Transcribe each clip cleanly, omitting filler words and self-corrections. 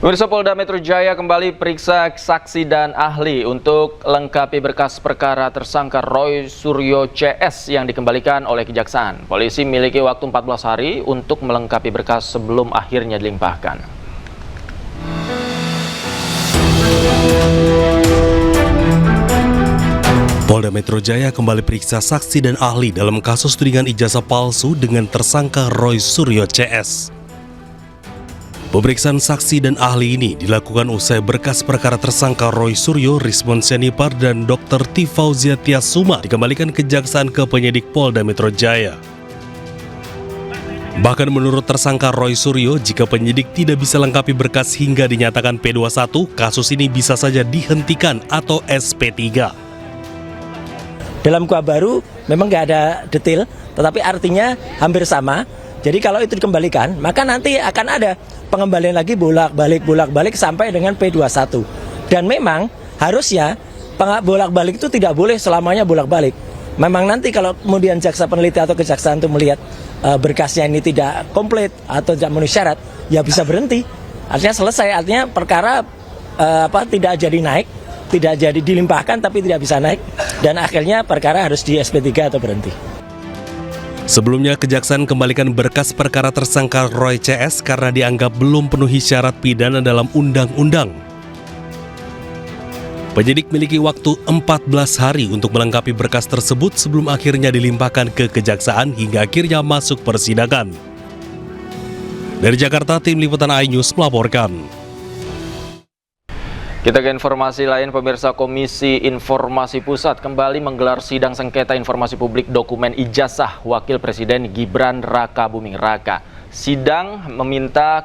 Pemirsa, Polda Metro Jaya kembali periksa saksi dan ahli untuk lengkapi berkas perkara tersangka Roy Suryo CS yang dikembalikan oleh Kejaksaan. Polisi memiliki waktu 14 hari untuk melengkapi berkas sebelum akhirnya dilimpahkan. Polda Metro Jaya kembali periksa saksi dan ahli dalam kasus tudingan ijazah palsu dengan tersangka Roy Suryo CS. Pemeriksaan saksi dan ahli ini dilakukan usai berkas perkara tersangka Roy Suryo, Rismon Sianipar, dan Dr. T. Fauzia Tiasuma dikembalikan Kejaksaan ke penyidik Polda Metro Jaya. Bahkan menurut tersangka Roy Suryo, jika penyidik tidak bisa lengkapi berkas hingga dinyatakan P21, kasus ini bisa saja dihentikan atau SP3. Dalam KUA baru memang nggak ada detail, tetapi artinya hampir sama. Jadi kalau itu dikembalikan, maka nanti akan ada pengembalian lagi bolak-balik sampai dengan P21. Dan memang harusnya bolak-balik itu tidak boleh selamanya bolak-balik. Memang nanti kalau kemudian jaksa peneliti atau kejaksaan itu melihat berkasnya ini tidak komplit atau tidak memenuhi syarat, ya bisa berhenti. Artinya selesai, artinya perkara tidak jadi naik, tidak jadi dilimpahkan tapi tidak bisa naik, dan akhirnya perkara harus di SP3 atau berhenti. Sebelumnya, Kejaksaan kembalikan berkas perkara tersangka Roy CS karena dianggap belum penuhi syarat pidana dalam undang-undang. Penyidik memiliki waktu 14 hari untuk melengkapi berkas tersebut sebelum akhirnya dilimpahkan ke Kejaksaan hingga akhirnya masuk persidangan. Dari Jakarta, Tim Liputan iNews melaporkan. Kita ke informasi lain, pemirsa. Komisi Informasi Pusat kembali menggelar sidang sengketa informasi publik dokumen ijazah Wakil Presiden Gibran Raka Buming Raka. Sidang meminta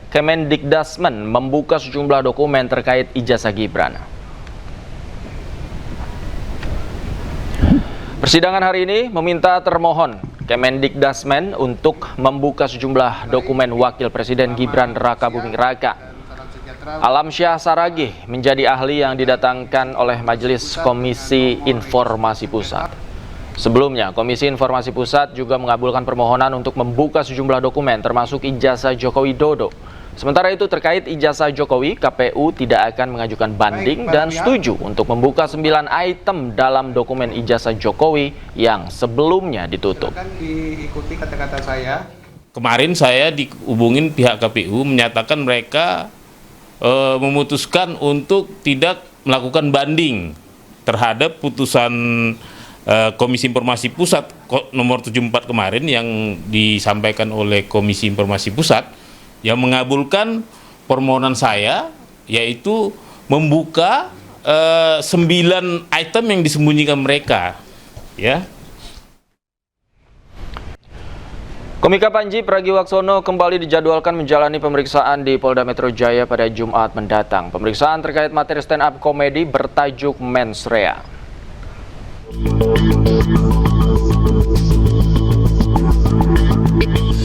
Kemendikdasmen membuka sejumlah dokumen terkait ijazah Gibran. Persidangan hari ini meminta termohon Kemendikdasmen untuk membuka sejumlah dokumen Wakil Presiden Gibran Raka Buming Raka. Alamsyah Saragih menjadi ahli yang didatangkan oleh Majelis Komisi Informasi Pusat. Sebelumnya, Komisi Informasi Pusat juga mengabulkan permohonan untuk membuka sejumlah dokumen termasuk ijazah Joko Widodo. Sementara itu terkait ijazah Jokowi, KPU tidak akan mengajukan banding dan setuju untuk membuka 9 item dalam dokumen ijazah Jokowi yang sebelumnya ditutup. Diikuti kata-kata saya. Kemarin saya dihubungin pihak KPU menyatakan mereka memutuskan untuk tidak melakukan banding terhadap putusan Komisi Informasi Pusat nomor 74 kemarin yang disampaikan oleh Komisi Informasi Pusat yang mengabulkan permohonan saya, yaitu membuka 9 item yang disembunyikan mereka, ya. Komika Panji Pragiwaksono kembali dijadwalkan menjalani pemeriksaan di Polda Metro Jaya pada Jumat mendatang. Pemeriksaan terkait materi stand-up komedi bertajuk Mens Rea.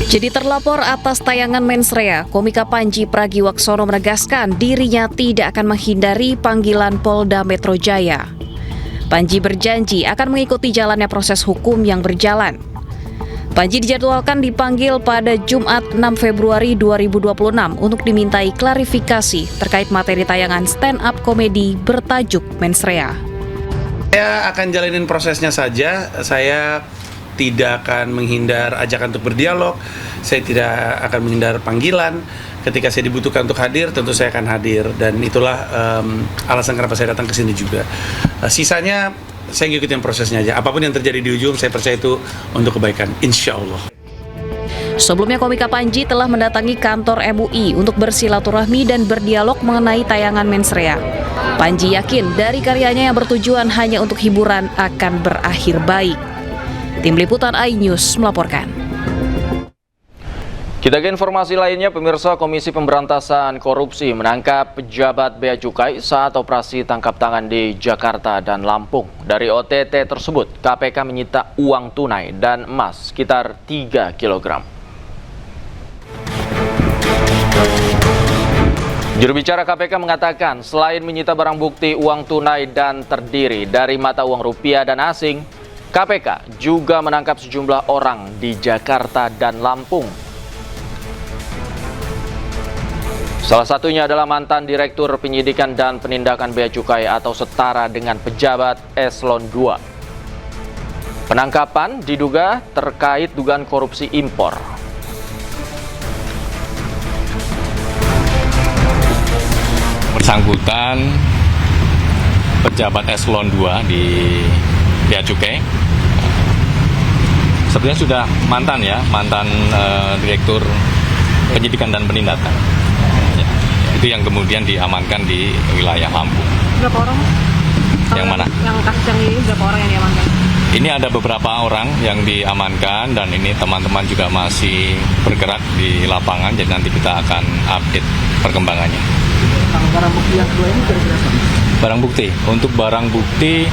Jadi terlapor atas tayangan Mens Rea, komika Panji Pragiwaksono menegaskan dirinya tidak akan menghindari panggilan Polda Metro Jaya. Panji berjanji akan mengikuti jalannya proses hukum yang berjalan. Panji dijadwalkan dipanggil pada Jumat 6 Februari 2026 untuk dimintai klarifikasi terkait materi tayangan stand-up komedi bertajuk Mens Rea. Saya akan jalanin prosesnya saja. Saya tidak akan menghindar ajakan untuk berdialog. Saya tidak akan menghindar panggilan. Ketika saya dibutuhkan untuk hadir, tentu saya akan hadir. Dan itulah alasan kenapa saya datang ke sini juga. Sisanya saya ngikutin prosesnya aja. Apapun yang terjadi di ujung, saya percaya itu untuk kebaikan, insya Allah. Sebelumnya, komika Panji telah mendatangi kantor MUI untuk bersilaturahmi dan berdialog mengenai tayangan Mens Rea. Panji yakin dari karyanya yang bertujuan hanya untuk hiburan akan berakhir baik. Tim Liputan iNews melaporkan. Kita ke informasi lainnya, pemirsa. Komisi Pemberantasan Korupsi menangkap pejabat Bea Cukai saat operasi tangkap tangan di Jakarta dan Lampung. Dari OTT tersebut, KPK menyita uang tunai dan emas sekitar 3 kg. Juru bicara KPK mengatakan selain menyita barang bukti uang tunai dan terdiri dari mata uang rupiah dan asing, KPK juga menangkap sejumlah orang di Jakarta dan Lampung. Salah satunya adalah mantan Direktur Penyidikan dan Penindakan Bea Cukai atau setara dengan pejabat Eselon II. Penangkapan diduga terkait dugaan korupsi impor. Bersangkutan pejabat Eselon II di Bea Cukai sebenarnya sudah mantan Direktur Penyidikan dan Penindakan. Ya, itu yang kemudian diamankan di wilayah Lampung. Berapa orang? Yang mana? Yang kasus yang ini berapa orang yang diamankan? Ini ada beberapa orang yang diamankan dan ini teman-teman juga masih bergerak di lapangan, jadi nanti kita akan update perkembangannya. Barang bukti yang kedua ini kira-kira apa? Barang bukti, untuk barang bukti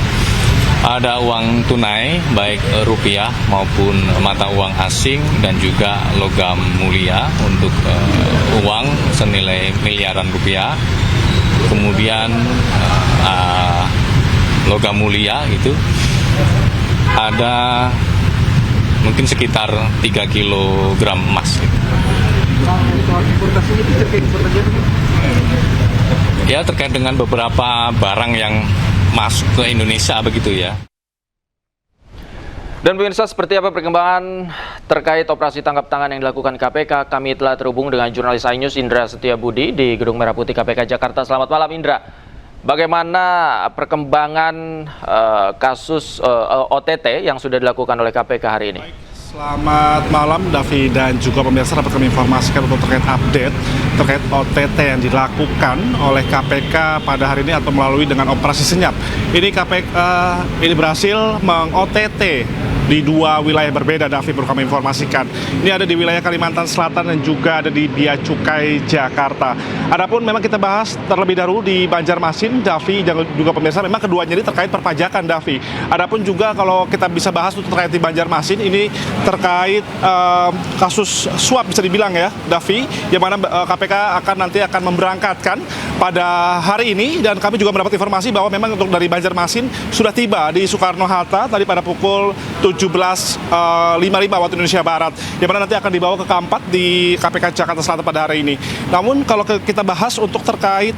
ada uang tunai baik rupiah maupun mata uang asing dan juga logam mulia untuk uang senilai miliaran rupiah. Kemudian logam mulia itu ada mungkin sekitar 3 kg emas gitu. Ya, terkait dengan beberapa barang yang masuk ke Indonesia begitu ya. Dan pemirsa, seperti apa perkembangan terkait operasi tangkap tangan yang dilakukan KPK? Kami telah terhubung dengan jurnalis iNews Indra Setiabudi di Gedung Merah Putih KPK Jakarta. Selamat malam Indra. Bagaimana perkembangan kasus OTT yang sudah dilakukan oleh KPK hari ini? Selamat malam Davi dan juga pemirsa, dapat kami informasikan untuk terkait update terkait OTT yang dilakukan oleh KPK pada hari ini atau melalui dengan operasi senyap. Ini KPK ini berhasil meng-OTT di dua wilayah berbeda, Davi, perlu kami informasikan. Ini ada di wilayah Kalimantan Selatan dan juga ada di Bea Cukai Jakarta. Adapun memang kita bahas terlebih dahulu di Banjarmasin, Davi, dan juga pemirsa, memang keduanya ini terkait perpajakan, Davi. Adapun juga kalau kita bisa bahas untuk terkait di Banjarmasin, ini terkait kasus suap bisa dibilang ya, Davi, yang mana KPK nanti akan memberangkatkan pada hari ini, dan kami juga mendapat informasi bahwa memang untuk dari Banjarmasin sudah tiba di Soekarno-Hatta tadi pada pukul 17.55 waktu Indonesia Barat, yang mana nanti akan dibawa ke K4 di KPK Jakarta Selatan pada hari ini. Namun kalau kita bahas untuk terkait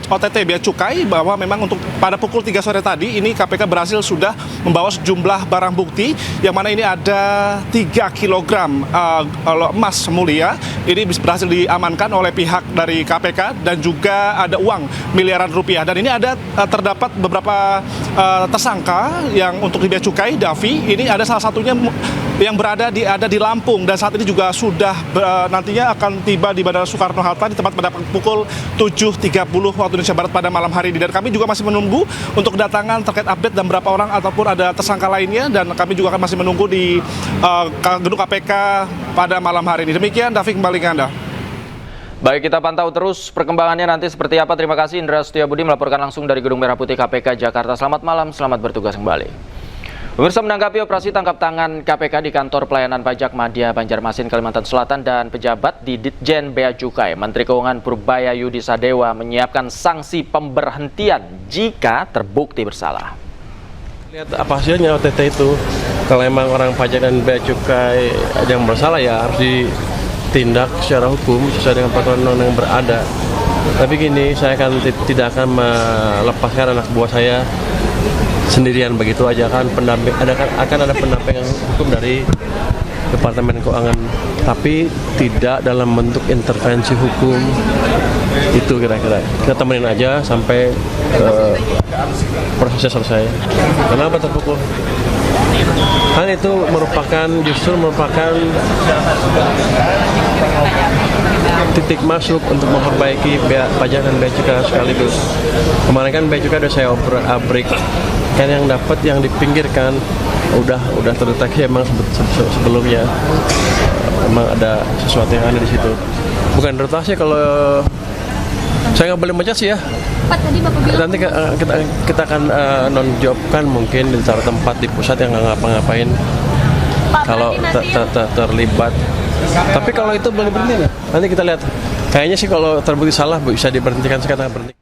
OTT Bea Cukai, bahwa memang untuk pada pukul 3 sore tadi ini KPK berhasil sudah membawa sejumlah barang bukti, yang mana ini ada 3 kg emas mulia. Ini berhasil diamankan oleh pihak dari KPK, dan juga ada uang miliaran rupiah. Dan ini ada terdapat beberapa tersangka yang untuk di Bea Cukai, Davi. Ini ada salah satunya yang ada di Lampung, dan saat ini juga sudah nantinya akan tiba di Bandara Soekarno-Hatta di tempat pada pukul 7.30 waktu Indonesia Barat pada malam hari ini. Dan kami juga masih menunggu untuk kedatangan terkait update dan berapa orang ataupun ada tersangka lainnya, dan kami juga akan masih menunggu di gedung KPK pada malam hari ini. Demikian, Davi, kembali ke Anda. Baik, kita pantau terus perkembangannya nanti seperti apa. Terima kasih Indra Setiabudi melaporkan langsung dari Gedung Merah Putih KPK Jakarta. Selamat malam, selamat bertugas kembali. Pemirsa, menanggapi operasi tangkap tangan KPK di kantor pelayanan pajak Madya Banjarmasin, Kalimantan Selatan dan pejabat di Ditjen Bea Cukai, Menteri Keuangan Purbaya Yudi Sadewa menyiapkan sanksi pemberhentian jika terbukti bersalah. Lihat apa hasilnya OTT itu. Kalau memang orang pajak dan Bea Cukai yang bersalah, ya harus ditindak secara hukum sesuai dengan peraturan yang berada. Tapi gini, saya tidak akan melepaskan anak buah saya sendirian begitu aja, kan akan ada pendampingan hukum dari Departemen Keuangan, tapi tidak dalam bentuk intervensi hukum. Itu kira-kira kita temenin aja sampai prosesnya selesai. Kenapa terpukul? Kan itu justru merupakan titik masuk untuk memperbaiki pajak dan bea cukai sekaligus. Kemarin kan bea cukai udah saya abrik, kan yang dapat yang dipinggirkan udah terdeteksi emang sebelumnya emang ada sesuatu yang ada di situ. Bukan rotasi, kalau saya nggak boleh mencet sih ya. Pak, tadi Bapak bilang nanti kita akan non-jobkan mungkin di tempat di pusat yang nggak ngapa-ngapain kalau terlibat. Tapi kalau itu boleh berhenti, nanti kita lihat. Kayaknya sih kalau terbukti salah bisa diberhentikan sekarang berhenti.